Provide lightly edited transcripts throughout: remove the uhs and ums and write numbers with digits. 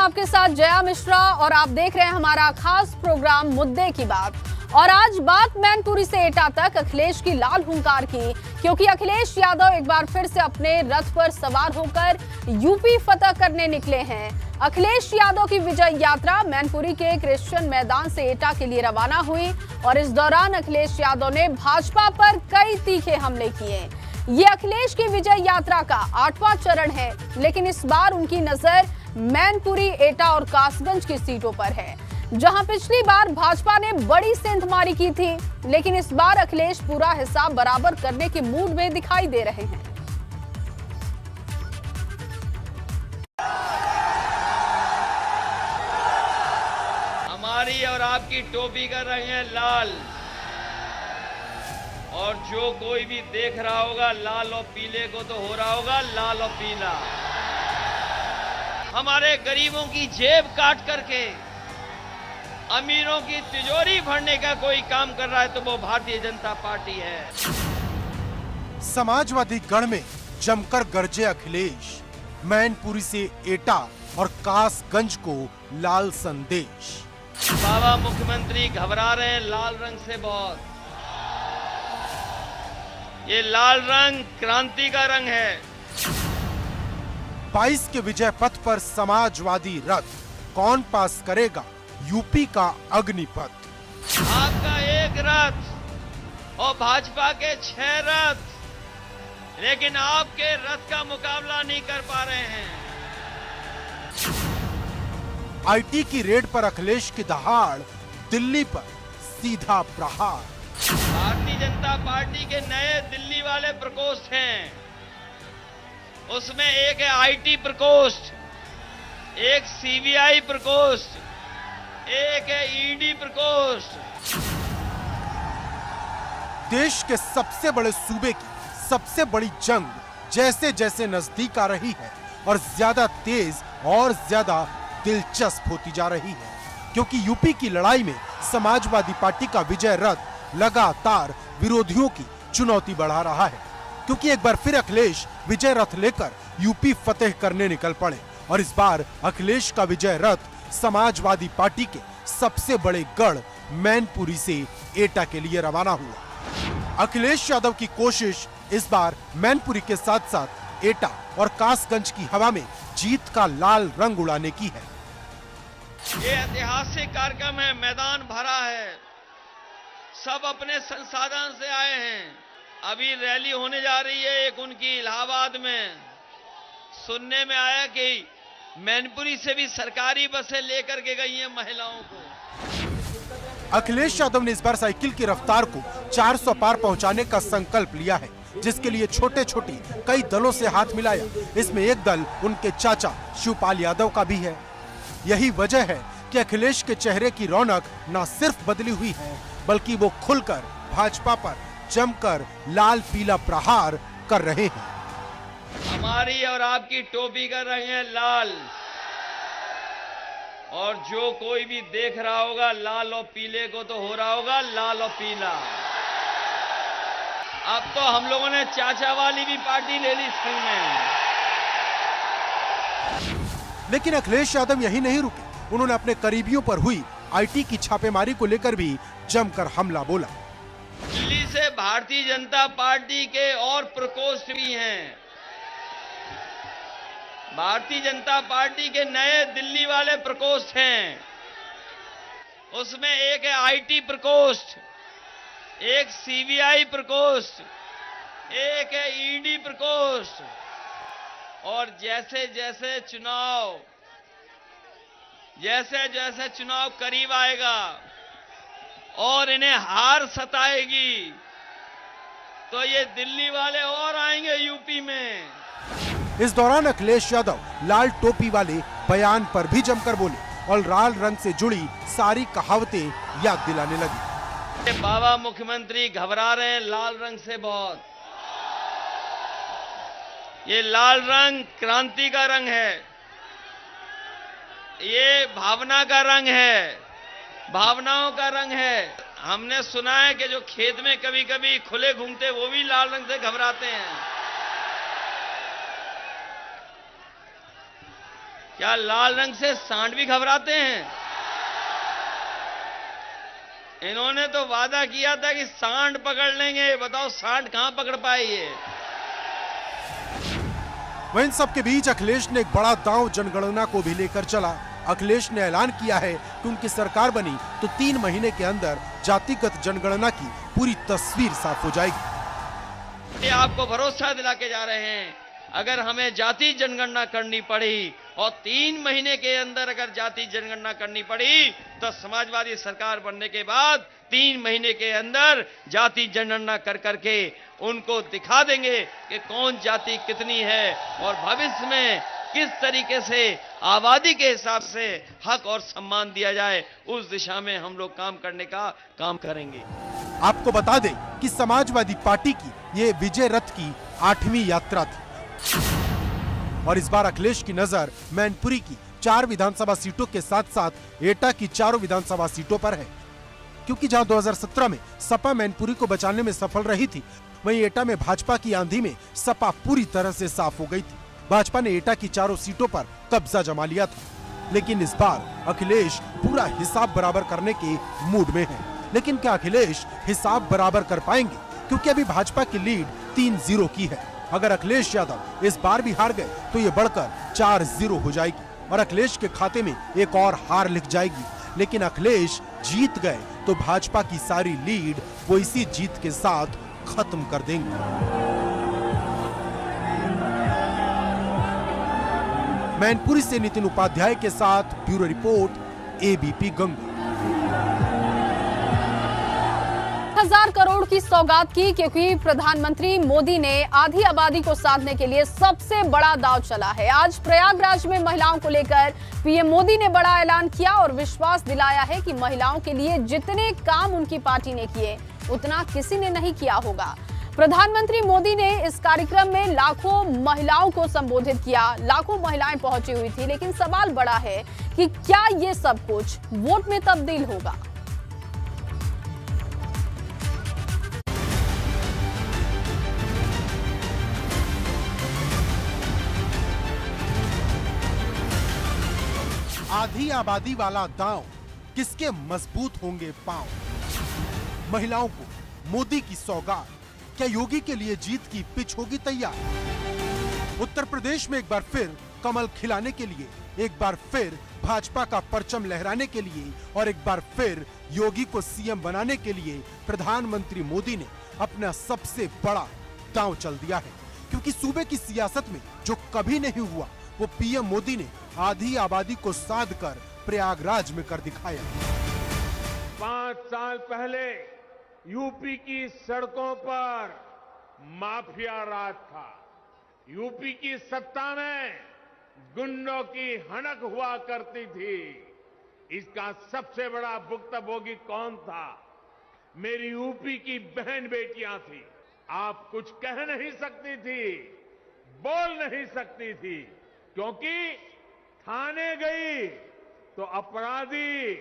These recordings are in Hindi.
आपके साथ जया मिश्रा और आप देख रहे हैं हमारा खास प्रोग्राम मुद्दे की बात। और आज बात मैनपुरी से एटा तक अखिलेश की लाल हुंकार की, क्योंकि अखिलेश यादव एक बार फिर से अपने रथ पर सवार होकर यूपी फतह करने निकले हैं। अखिलेश यादव की विजय यात्रा मैनपुरी के क्रिश्चियन मैदान से एटा के लिए रवाना हुई और इस दौरान अखिलेश यादव ने भाजपा पर कई तीखे हमले किए। ये अखिलेश की विजय यात्रा का 8वां चरण है, लेकिन इस बार उनकी नजर मैनपुरी, एटा और कासगंज की सीटों पर है, जहां पिछली बार भाजपा ने बड़ी सेंधमारी की थी, लेकिन इस बार अखिलेश पूरा हिसाब बराबर करने के मूड में दिखाई दे रहे हैं। हमारी और आपकी टोपी कर रहे हैं लाल, और जो कोई भी देख रहा होगा लाल और पीले को तो हो रहा होगा लाल और पीला। हमारे गरीबों की जेब काट करके अमीरों की तिजोरी भरने का कोई काम कर रहा है तो वो भारतीय जनता पार्टी है। समाजवादी गढ़ में जमकर गरजे अखिलेश, मैनपुरी से एटा और कासगंज को लाल संदेश। बाबा मुख्यमंत्री घबरा रहे हैं लाल रंग से बहुत। ये लाल रंग क्रांति का रंग है। 22 के विजय पथ पर समाजवादी रथ, कौन पास करेगा यूपी का अग्निपथ। आपका एक रथ और भाजपा के 6 रथ, लेकिन आपके रथ का मुकाबला नहीं कर पा रहे हैं। आईटी की रेड पर अखिलेश की दहाड़, दिल्ली पर सीधा प्रहार। भारतीय जनता पार्टी के नए दिल्ली वाले प्रकोष्ठ हैं, उसमें एक है आईटी प्रकोष्ठ, एक सीबीआई प्रकोष्ठ, एक है ईडी प्रकोष्ठ। देश के सबसे बड़े सूबे की सबसे बड़ी जंग जैसे जैसे नजदीक आ रही है और ज्यादा तेज और ज्यादा दिलचस्प होती जा रही है, क्योंकि यूपी की लड़ाई में समाजवादी पार्टी का विजय रथ लगातार विरोधियों की चुनौती बढ़ा रहा है, क्योंकि एक बार फिर अखिलेश विजय रथ लेकर यूपी फतेह करने निकल पड़े और इस बार अखिलेश का विजय रथ समाजवादी पार्टी के सबसे बड़े गढ़ मैनपुरी से एटा के लिए रवाना हुआ। अखिलेश यादव की कोशिश इस बार मैनपुरी के साथ साथ एटा और कासगंज की हवा में जीत का लाल रंग उड़ाने की है। ये ऐतिहासिक कार्यक्रम है, मैदान भरा है, सब अपने संसाधन से आए हैं। अभी रैली होने जा रही है एक उनकी इलाहाबाद में। सुनने में आया कि मैनपुरी से भी सरकारी बसें लेकर के गई हैं महिलाओं को। अखिलेश यादव ने इस बार साइकिल की रफ्तार को 400 पार पहुंचाने का संकल्प लिया है, जिसके लिए छोटे छोटे कई दलों से हाथ मिलाया। इसमें एक दल उनके चाचा शिवपाल यादव का भी है। यही वजह है कि अखिलेश के चेहरे की रौनक न सिर्फ बदली हुई है, बल्कि वो खुलकर भाजपा पर जमकर लाल पीला प्रहार कर रहे हैं। हमारी और आपकी टोपी कर रहे हैं लाल, और जो कोई भी देख रहा होगा लाल और पीले को तो हो रहा होगा लाल और पीला। अब तो हम लोगों ने चाचा वाली भी पार्टी ले ली संग में। लेकिन अखिलेश यादव यही नहीं रुके, उन्होंने अपने करीबियों पर हुई आईटी की छापेमारी को लेकर भी जमकर हमला बोला। दिल्ली से भारतीय जनता पार्टी के और प्रकोष्ठ भी हैं। भारतीय जनता पार्टी के नए दिल्ली वाले प्रकोष्ठ हैं, उसमें एक है आईटी प्रकोष्ठ, एक सीबीआई प्रकोष्ठ, एक है ईडी प्रकोष्ठ। और जैसे जैसे चुनाव करीब आएगा और इन्हें हार सताएगी, तो ये दिल्ली वाले और आएंगे यूपी में। इस दौरान अखिलेश यादव लाल टोपी वाले बयान पर भी जमकर बोले और लाल रंग से जुड़ी सारी कहावतें याद दिलाने लगी। बाबा मुख्यमंत्री घबरा रहे हैं लाल रंग से बहुत। ये लाल रंग क्रांति का रंग है, ये भावना का रंग है, भावनाओं का रंग है। हमने सुना है कि जो खेत में कभी कभी खुले घूमते वो भी लाल रंग से घबराते हैं। क्या लाल रंग से सांड भी घबराते हैं? इन्होंने तो वादा किया था कि सांड पकड़ लेंगे, बताओ सांड कहां पकड़ पाए ये? वहीं इन सबके बीच अखिलेश ने एक बड़ा दांव जनगणना को भी लेकर चला। अखिलेश ने ऐलान किया है कि उनकी सरकार बनी तो 3 महीने के अंदर जातिगत जनगणना की पूरी तस्वीर साफ हो जाएगी। ये आपको भरोसा दिला के जा रहे हैं, अगर हमें जाति जनगणना करनी पड़ी और 3 महीने के अंदर अगर जाति जनगणना करनी पड़ी तो समाजवादी सरकार बनने के बाद 3 महीने के अंदर जाति जनगणना कर करके उनको दिखा देंगे कि कौन जाति कितनी है और भविष्य में किस तरीके से आबादी के हिसाब से हक और सम्मान दिया जाए, उस दिशा में हम लोग काम करने का काम करेंगे। आपको बता दें कि समाजवादी पार्टी की ये विजय रथ की 8वीं यात्रा थी और इस बार अखिलेश की नजर मैनपुरी की 4 विधानसभा सीटों के साथ साथ एटा की 4 विधानसभा सीटों पर है, क्योंकि जहां 2017 में सपा मैनपुरी को बचाने में सफल रही थी, वहीं एटा में भाजपा की आंधी में सपा पूरी तरह से साफ हो गई थी। भाजपा ने एटा की 4 सीटों पर कब्जा जमा लिया था, लेकिन इस बार अखिलेश पूरा हिसाब बराबर करने के मूड में है। लेकिन क्या अखिलेश हिसाब बराबर कर पाएंगे? क्योंकि अभी भाजपा की लीड 3-0 की है। अगर अखिलेश यादव इस बार भी हार गए तो ये बढ़कर 4-0 हो जाएगी और अखिलेश के खाते में एक और हार लिख जाएगी। लेकिन अखिलेश जीत गए तो भाजपा की सारी लीड वो इसी जीत के साथ खत्म कर देंगे। मैनपुरी से नितिन उपाध्याय के साथ bureau report, ABP Ganga. 1000 crore की सौगात की, क्योंकि प्रधानमंत्री मोदी ने आधी आबादी को साधने के लिए सबसे बड़ा दांव चला है। आज प्रयागराज में महिलाओं को लेकर पीएम मोदी ने बड़ा ऐलान किया और विश्वास दिलाया है कि महिलाओं के लिए जितने काम उनकी पार्टी ने किए उतना किसी ने नहीं किया होगा। प्रधानमंत्री मोदी ने इस कार्यक्रम में लाखों महिलाओं को संबोधित किया, लाखों महिलाएं पहुंची हुई थी, लेकिन सवाल बड़ा है कि क्या ये सब कुछ वोट में तब्दील होगा? आधी आबादी वाला दांव, किसके मजबूत होंगे पांव? महिलाओं को मोदी की सौगात, क्या योगी के लिए जीत की पिच होगी तैयार? उत्तर प्रदेश में एक बार फिर कमल खिलाने के लिए, एक बार फिर भाजपा का परचम लहराने के लिए और एक बार फिर योगी को सीएम बनाने के लिए प्रधानमंत्री मोदी ने अपना सबसे बड़ा दांव चल दिया है। क्योंकि सूबे की सियासत में जो कभी नहीं हुआ वो पीएम मोदी ने आधी आबादी को साध कर प्रयागराज में कर दिखाया। 5 साल पहले यूपी की सड़कों पर माफिया राज था। यूपी की सत्ता में गुंडों की हनक हुआ करती थी। इसका सबसे बड़ा भुक्तभोगी कौन था? मेरी यूपी की बहन बेटियां थी। आप कुछ कह नहीं सकती थी, बोल नहीं सकती थी, क्योंकि थाने गई तो अपराधी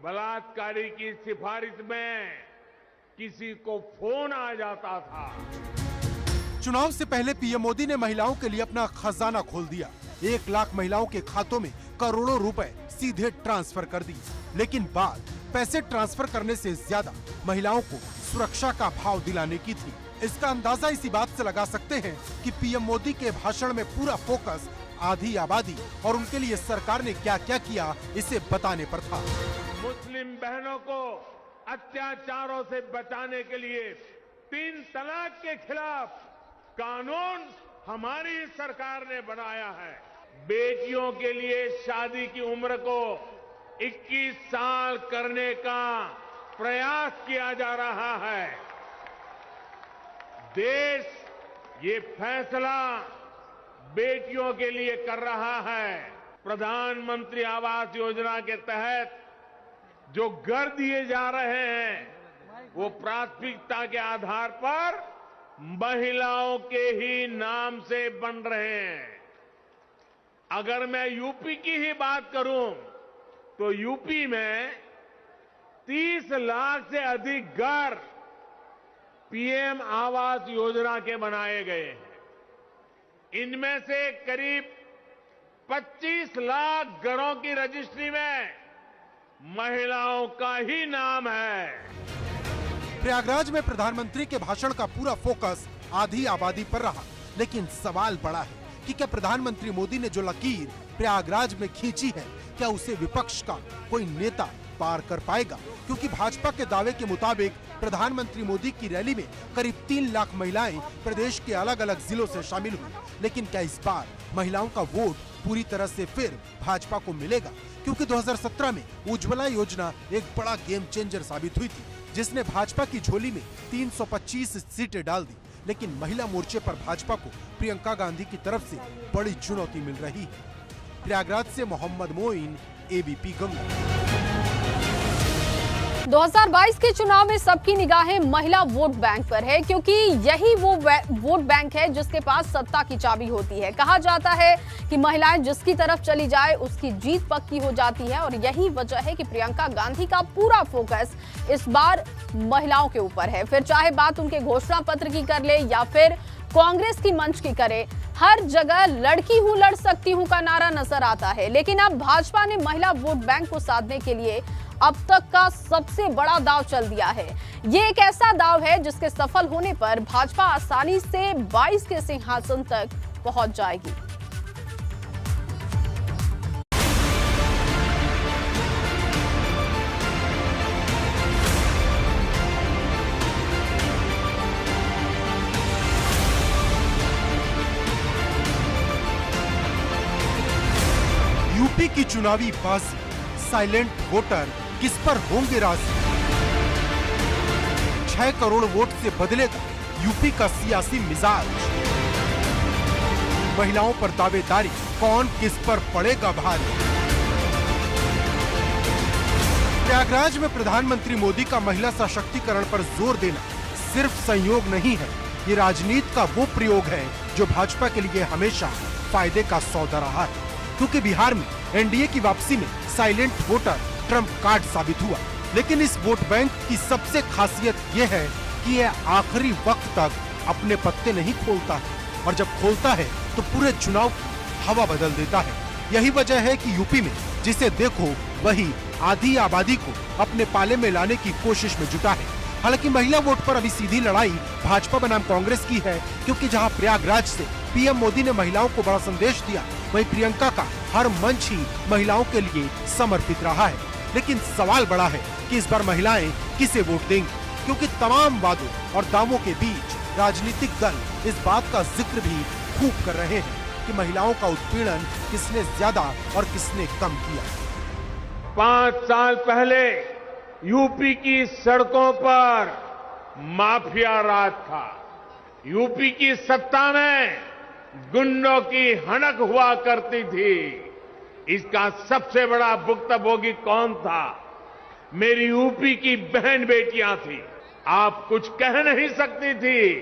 बलात्कारी की सिफारिश में किसी को फोन आ जाता था। चुनाव से पहले पीएम मोदी ने महिलाओं के लिए अपना खजाना खोल दिया। 1 लाख महिलाओं के खातों में करोड़ों रुपए सीधे ट्रांसफर कर दिए। लेकिन बात पैसे ट्रांसफर करने से ज्यादा महिलाओं को सुरक्षा का भाव दिलाने की थी। इसका अंदाजा इसी बात से लगा सकते हैं कि पीएम मोदी के भाषण में पूरा फोकस आधी आबादी और उनके लिए सरकार ने क्या क्या किया इसे बताने पर था। मुस्लिम बहनों को अत्याचारों से बचाने के लिए 3 तलाक के खिलाफ कानून हमारी सरकार ने बनाया है। बेटियों के लिए शादी की उम्र को 21 साल करने का प्रयास किया जा रहा है। देश ये फैसला बेटियों के लिए कर रहा है। प्रधानमंत्री आवास योजना के तहत जो घर दिए जा रहे हैं वो प्राथमिकता के आधार पर महिलाओं के ही नाम से बन रहे हैं। अगर मैं यूपी की ही बात करूं तो यूपी में 30 लाख से अधिक घर पीएम आवास योजना के बनाए गए हैं। इनमें से करीब 25 लाख घरों की रजिस्ट्री में महिलाओं का ही नाम है। प्रयागराज में प्रधानमंत्री के भाषण का पूरा फोकस आधी आबादी पर रहा, लेकिन सवाल बड़ा है कि क्या प्रधानमंत्री मोदी ने जो लकीर प्रयागराज में खींची है, क्या उसे विपक्ष का कोई नेता पार कर पाएगा? क्योंकि भाजपा के दावे के मुताबिक प्रधानमंत्री मोदी की रैली में करीब 3 लाख महिलाएं प्रदेश के अलग अलग जिलों से शामिल हुई, लेकिन क्या इस बार महिलाओं का वोट पूरी तरह से फिर भाजपा को मिलेगा? क्योंकि 2017 में उज्ज्वला योजना एक बड़ा गेम चेंजर साबित हुई थी, जिसने भाजपा की झोली में 325 सीटें डाल दी, लेकिन महिला मोर्चे पर भाजपा को प्रियंका गांधी की तरफ से बड़ी चुनौती मिल रही है। प्रयागराज से मोहम्मद मोइन, एबीपी गंगा। 2022 के चुनाव में सबकी निगाहें महिला वोट बैंक पर है, क्योंकि यही वो वोट बैंक है जिसके पास सत्ता की चाबी होती है। कहा जाता है कि महिलाएं जिसकी तरफ चली जाए उसकी जीत पक्की हो जाती है, और यही वजह है कि प्रियंका गांधी का पूरा फोकस इस बार महिलाओं के ऊपर है। फिर चाहे बात उनके घोषणा पत्र की कर ले या फिर कांग्रेस की मंच की करे, हर जगह लड़की हूं लड़ सकती हूं का नारा नजर आता है। लेकिन अब भाजपा ने महिला वोट बैंक को साधने के लिए अब तक का सबसे बड़ा दांव चल दिया है। ये एक ऐसा दांव है जिसके सफल होने पर भाजपा आसानी से 22 के सिंहासन तक पहुंच जाएगी। यूपी की चुनावी बाजी, साइलेंट वोटर किस पर होंगे राजी? 6 करोड़ वोट से बदलेगा यूपी का सियासी मिजाज। महिलाओं पर दावेदारी, कौन किस पर पड़ेगा भारी? प्रयागराज में प्रधानमंत्री मोदी का महिला सशक्तिकरण पर जोर देना सिर्फ संयोग नहीं है, ये राजनीति का वो प्रयोग है जो भाजपा के लिए हमेशा फायदे का सौदा रहा है। क्योंकि बिहार में एनडीए की वापसी में साइलेंट वोटर ट्रम्प कार्ड साबित हुआ, लेकिन इस वोट बैंक की सबसे खासियत ये है कि यह आखिरी वक्त तक अपने पत्ते नहीं खोलता है, और जब खोलता है तो पूरे चुनाव की हवा बदल देता है। यही वजह है कि यूपी में जिसे देखो वही आधी आबादी को अपने पाले में लाने की कोशिश में जुटा है। हालांकि महिला वोट पर अभी सीधी लड़ाई भाजपा बनाम कांग्रेस की है, क्योंकि जहां प्रयागराज से पीएम मोदी ने महिलाओं को बड़ा संदेश दिया, वहीं प्रियंका का हर मंच ही महिलाओं के लिए समर्पित रहा है। लेकिन सवाल बड़ा है कि इस बार महिलाएं किसे वोट देंगी, क्योंकि तमाम वादों और दावों के बीच राजनीतिक दल इस बात का जिक्र भी खूब कर रहे हैं कि महिलाओं का उत्पीड़न किसने ज्यादा और किसने कम किया। 5 साल पहले यूपी की सड़कों पर माफिया राज था। यूपी की सत्ता में गुंडों की हनक हुआ करती थी। इसका सबसे बड़ा भुक्तभोगी कौन था? मेरी यूपी की बहन बेटियां थी। आप कुछ कह नहीं सकती थी,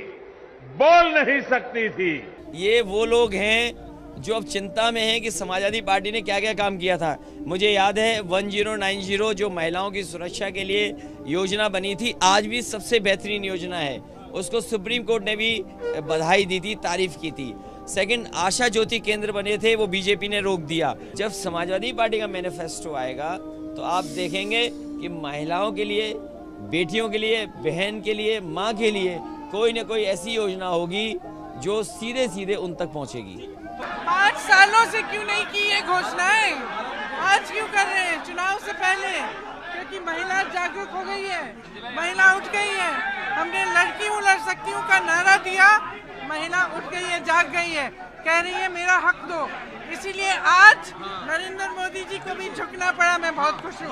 बोल नहीं सकती थी। ये वो लोग हैं जो अब चिंता में हैं कि समाजवादी पार्टी ने क्या क्या काम किया था। मुझे याद है 1090 जो महिलाओं की सुरक्षा के लिए योजना बनी थी, आज भी सबसे बेहतरीन योजना है। उसको सुप्रीम कोर्ट ने भी बधाई दी थी, तारीफ की थी। सेकंड, आशा ज्योति केंद्र बने थे, वो बीजेपी ने रोक दिया। जब समाजवादी पार्टी का मैनिफेस्टो आएगा तो आप देखेंगे कि महिलाओं के लिए, बेटियों के लिए, बहन के लिए, माँ के लिए कोई न कोई ऐसी योजना होगी जो सीधे सीधे उन तक पहुँचेगी। 5 सालों से क्यों नहीं की ये घोषणाएं? आज क्यों कर रहे हैं चुनाव से पहले? क्योंकि महिला जागरूक हो गई है, महिला उठ गई है। हमने लड़की हूँ लड़ सकती हूँ का नारा दिया, महिला उठ गई है, जाग गई है, कह रही है मेरा हक दो। इसीलिए आज नरेंद्र मोदी जी को भी झुकना पड़ा। मैं बहुत खुश हूँ।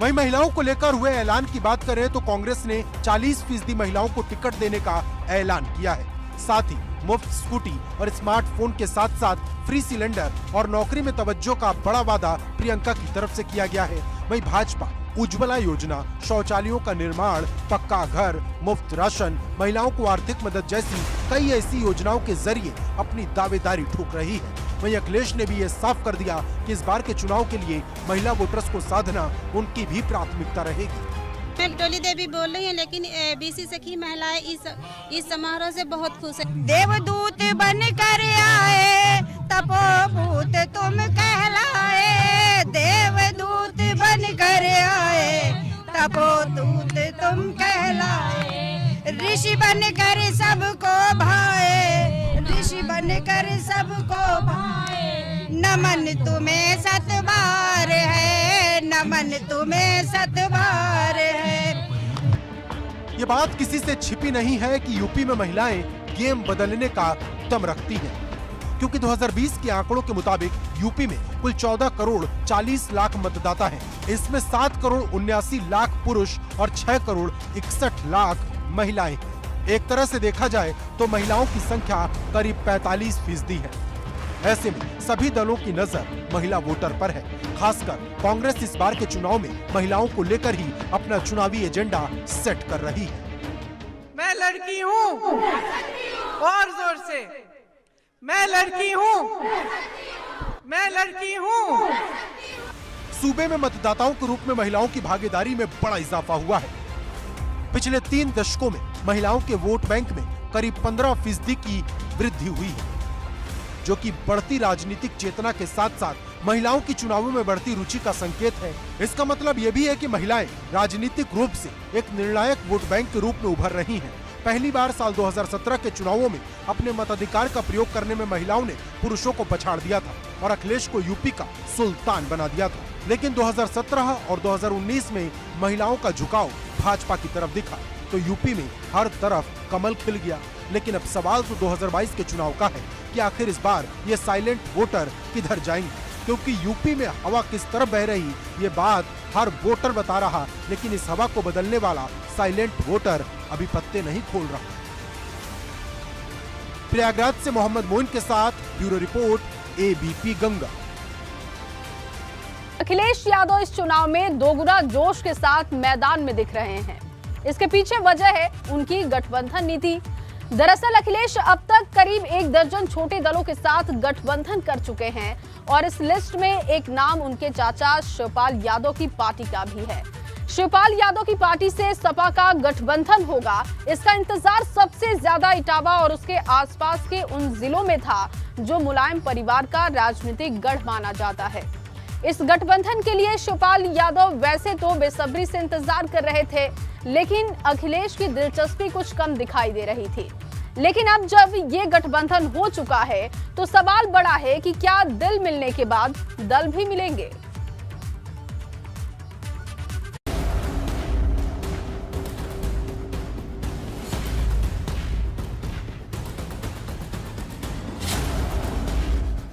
वहीं महिलाओं को लेकर हुए ऐलान की बात करें तो कांग्रेस ने 40% महिलाओं को टिकट देने का ऐलान किया है। साथ ही मुफ्त स्कूटी और स्मार्टफोन के साथ साथ फ्री सिलेंडर और नौकरी में तवज्जो का बड़ा वादा प्रियंका की तरफ से किया गया है। वहीं भाजपा उज्ज्वला योजना, शौचालयों का निर्माण, पक्का घर, मुफ्त राशन, महिलाओं को आर्थिक मदद जैसी कई ऐसी योजनाओं के जरिए अपनी दावेदारी ठोक रही है। वहीं अखिलेश ने भी ये साफ कर दिया कि इस बार के चुनाव के लिए महिला वोटर्स को साधना उनकी भी प्राथमिकता रहेगी। मैं डोली देवी बोल रही हूँ, लेकिन बीसी सखी महिलाएं इस समारोह से बहुत खुश है। देवदूत बनकर आए तपोभूत तुम कहलाए, देवदूत बन कर आए, तपोदूत तुम कहलाए, ऋषि बन कर सबको भाए, ऋषि बन कर सबको भाए, नमन तुम्हें सतबार है, नमन तुम्हें सतबार है। ये बात किसी से छिपी नहीं है कि यूपी में महिलाएं गेम बदलने का दम रखती हैं, क्योंकि 2020 के आंकड़ों के मुताबिक यूपी में कुल 14 करोड़ 40 लाख मतदाता हैं। इसमें 7 करोड़ 79 लाख पुरुष और 6 करोड़ 61 लाख महिलाएं हैं। एक तरह से देखा जाए तो महिलाओं की संख्या करीब 45% है। ऐसे में सभी दलों की नजर महिला वोटर पर है। खासकर कांग्रेस इस बार के चुनाव में महिलाओं को लेकर ही अपना चुनावी एजेंडा सेट कर रही है। मैं लड़की हूँ, और जोर से, मैं लड़की हूँ, मैं लड़की हूँ। सूबे में मतदाताओं के रूप में महिलाओं की भागीदारी में बड़ा इजाफा हुआ है। पिछले 3 दशकों में महिलाओं के वोट बैंक में करीब 15% की वृद्धि हुई है, जो कि बढ़ती राजनीतिक चेतना के साथ साथ महिलाओं की चुनावों में बढ़ती रुचि का संकेत है। इसका मतलब यह भी है कि महिलाएं राजनीतिक रूप से एक निर्णायक वोट बैंक के रूप में उभर रही हैं। पहली बार साल 2017 के चुनावों में अपने मताधिकार का प्रयोग करने में महिलाओं ने पुरुषों को पछाड़ दिया था और अखिलेश को यूपी का सुल्तान बना दिया था। लेकिन 2017 और 2019 में महिलाओं का झुकाव भाजपा की तरफ दिखा तो यूपी में हर तरफ कमल खिल गया। लेकिन अब सवाल तो 2022 के चुनाव का है कि आखिर इस बार ये साइलेंट वोटर किधर जाएंगे, क्योंकि यूपी में हवा किस तरफ बह रही ये बात हर वोटर बता रहा, लेकिन इस हवा को बदलने वाला साइलेंट वोटर अभी पत्ते नहीं खोल रहा। प्रयागराज से मोहम्मद मोइन के साथ bureau report, ABP Ganga. Akhilesh Yadav इस चुनाव में दोगुना जोश के साथ मैदान में दिख रहे हैं। इसके पीछे वजह है उनकी गठबंधन नीति। दरअसल अखिलेश अब तक करीब 1 दर्जन छोटे दलों के साथ गठबंधन कर चुके हैं और इस लिस्ट में एक नाम उनके चाचा शिवपाल यादव की पार्टी का भी है। शिवपाल यादव की पार्टी से सपा का गठबंधन होगा, इसका इंतजार सबसे ज्यादा इटावा और उसके आसपास के उन जिलों में था जो मुलायम परिवार का राजनीतिक गढ़ माना जाता है। इस गठबंधन के लिए शिवपाल यादव वैसे तो बेसब्री से इंतजार कर रहे थे, लेकिन अखिलेश की दिलचस्पी कुछ कम दिखाई दे रही थी। लेकिन अब जब ये गठबंधन हो चुका है तो सवाल बड़ा है कि क्या दिल मिलने के बाद दल भी मिलेंगे।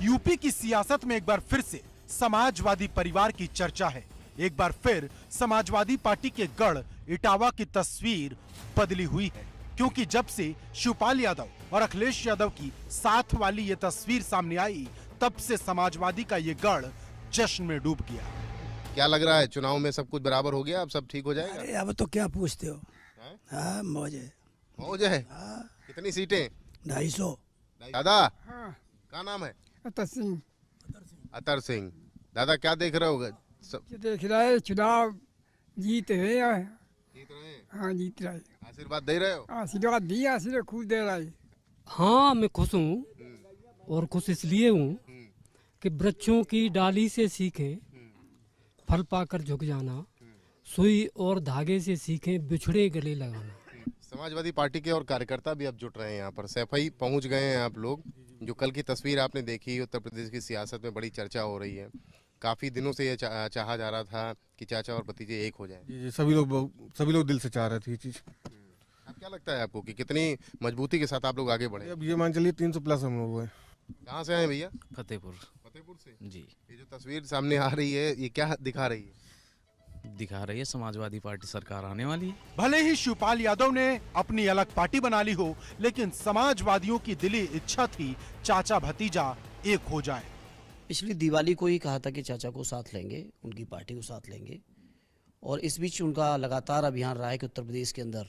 यूपी की सियासत में एक बार फिर से समाजवादी परिवार की चर्चा है। एक बार फिर समाजवादी पार्टी के गढ़ इटावा की तस्वीर बदली हुई है, क्योंकि जब से शिवपाल यादव और अखिलेश यादव की साथ वाली ये तस्वीर सामने आई, तब से समाजवादी का ये गढ़ जश्न में डूब गया। क्या लग रहा है, चुनाव में सब कुछ बराबर हो गया, अब सब ठीक हो जाएगा? अरे अब तो क्या पूछते हो। हाँ, मौज है। मौज है। कितनी सीटें? 250। दादा क्या नाम है? अतर सिंह। अतर सिंह। दादा क्या देख रहे हो? देख रहे हैं चुनाव जीत रहे हैं। जीत रहे हैं? हाँ, जीत रहे। आशीर्वाद दे रहे हो? आशीर्वाद दिया, आशीर्वाद खुद दे रहे। हाँ, मैं खुश हूँ और खुश इसलिए हूँ कि वृक्षों की डाली से सीखें फल पाकर झुक जाना, सुई और धागे से सीखें बिछड़े गले लगाना। समाजवादी पार्टी के और कार्यकर्ता भी अब जुट रहे हैं यहाँ पर। सैफई पहुँच गए हैं आप लोग। जो कल की तस्वीर आपने देखी, उत्तर प्रदेश की सियासत में बड़ी चर्चा हो रही है। काफी दिनों से ये चाहा जा रहा था कि चाचा और भतीजे एक हो जाएं। जी, सभी लोग दिल से चाह रहे थे ये चीज। अब क्या लगता है आपको कि कितनी मजबूती के साथ आप लोग आगे बढ़े? अब ये मान चलिए 300 प्लस हम लोग हैं। कहाँ से आए भैया? फतेहपुर से जी। ये जो तस्वीर सामने आ रही है, ये क्या दिखा रही है? दिखा रही है समाजवादी पार्टी सरकार आने वाली है। भले ही शिवपाल यादव ने अपनी अलग पार्टी बना ली हो, लेकिन समाजवादियों की दिली इच्छा थी चाचा भतीजा एक हो जाए। पिछली दिवाली को ही कहा था कि चाचा को साथ लेंगे, उनकी पार्टी को साथ लेंगे, और इस बीच उनका लगातार अभियान रहा है कि उत्तर प्रदेश के अंदर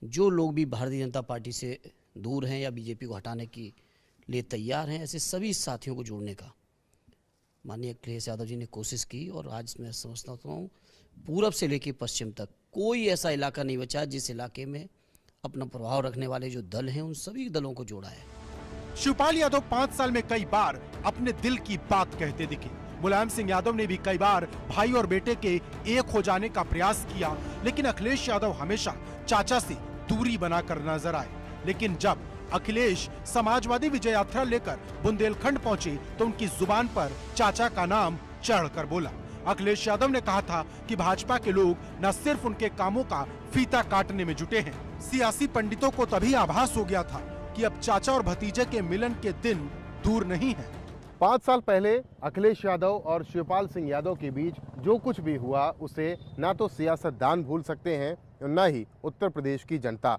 जो लोग भी भारतीय जनता पार्टी से दूर हैं या बीजेपी को हटाने के लिए तैयार हैं, ऐसे सभी साथियों को जोड़ने का माननीय अखिलेश यादव जी ने कोशिश की। और आज मैं समझता हूँ पूरब से लेकर पश्चिम तक कोई ऐसा इलाका नहीं बचा जिस इलाके में अपना प्रभाव रखने वाले जो दल हैं उन सभी दलों को जोड़ा है। शिवपाल यादव 5 साल में कई बार अपने दिल की बात कहते दिखे। मुलायम सिंह यादव ने भी कई बार भाई और बेटे के एक हो जाने का प्रयास किया, लेकिन अखिलेश यादव हमेशा चाचा से दूरी बनाकर नजर आए। लेकिन जब अखिलेश समाजवादी विजय यात्रा लेकर बुंदेलखंड पहुंचे तो उनकी जुबान पर चाचा का नाम चढ़कर बोला। अखिलेश यादव ने कहा था कि भाजपा के लोग न सिर्फ उनके कामों का फीता काटने में जुटे हैं, सियासी पंडितों को तभी आभास हो गया था कि अब चाचा और भतीजे के मिलन के दिन दूर नहीं है। 5 साल पहले अखिलेश यादव और शिवपाल सिंह यादव के बीच जो कुछ भी हुआ उसे ना तो सियासतदान भूल सकते हैं और न ही उत्तर प्रदेश की जनता।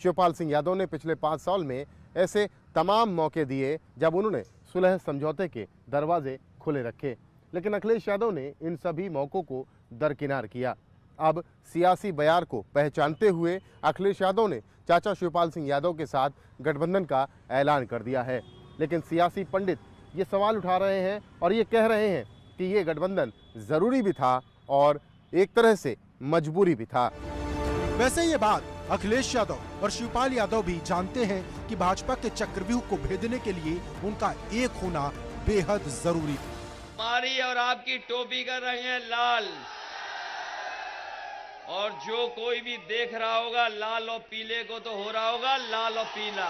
शिवपाल सिंह यादव ने पिछले 5 साल में ऐसे तमाम मौके दिए जब उन्होंने सुलह समझौते के दरवाजे खुले रखे, लेकिन अखिलेश यादव ने इन सभी मौकों को दरकिनार किया। अब सियासी बयार को पहचानते हुए अखिलेश यादव ने चाचा शिवपाल सिंह यादव के साथ गठबंधन का ऐलान कर दिया है। लेकिन सियासी पंडित ये सवाल उठा रहे हैं और ये कह रहे हैं कि ये गठबंधन जरूरी भी था और एक तरह से मजबूरी भी था। वैसे ये बात अखिलेश यादव और शिवपाल यादव भी जानते हैं कि भाजपा के चक्रव्यूह को भेदने के लिए उनका एक होना बेहद जरूरी था। हमारी और आपकी टोपी का रंग है लाल, और जो कोई भी देख रहा होगा लाल और पीले को तो हो रहा होगा लाल और पीला।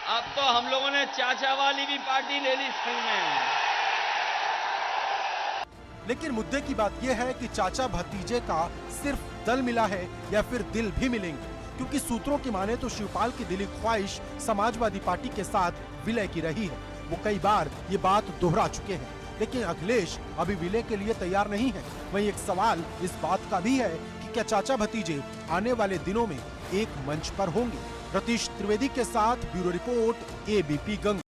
अब तो हम लोगों ने चाचा वाली भी पार्टी ले ली स्कूल में। लेकिन मुद्दे की बात यह है कि चाचा भतीजे का सिर्फ दल मिला है या फिर दिल भी मिलेंगे, क्योंकि सूत्रों की माने तो शिवपाल की दिली ख्वाहिश समाजवादी पार्टी के साथ विलय की रही है। वो कई बार ये बात दोहरा चुके हैं, लेकिन अखिलेश अभी विलय के लिए तैयार नहीं है। वहीं एक सवाल इस बात का भी है कि क्या चाचा भतीजे आने वाले दिनों में एक मंच पर होंगे। रतीश त्रिवेदी के साथ ब्यूरो रिपोर्ट, ABP गंगा।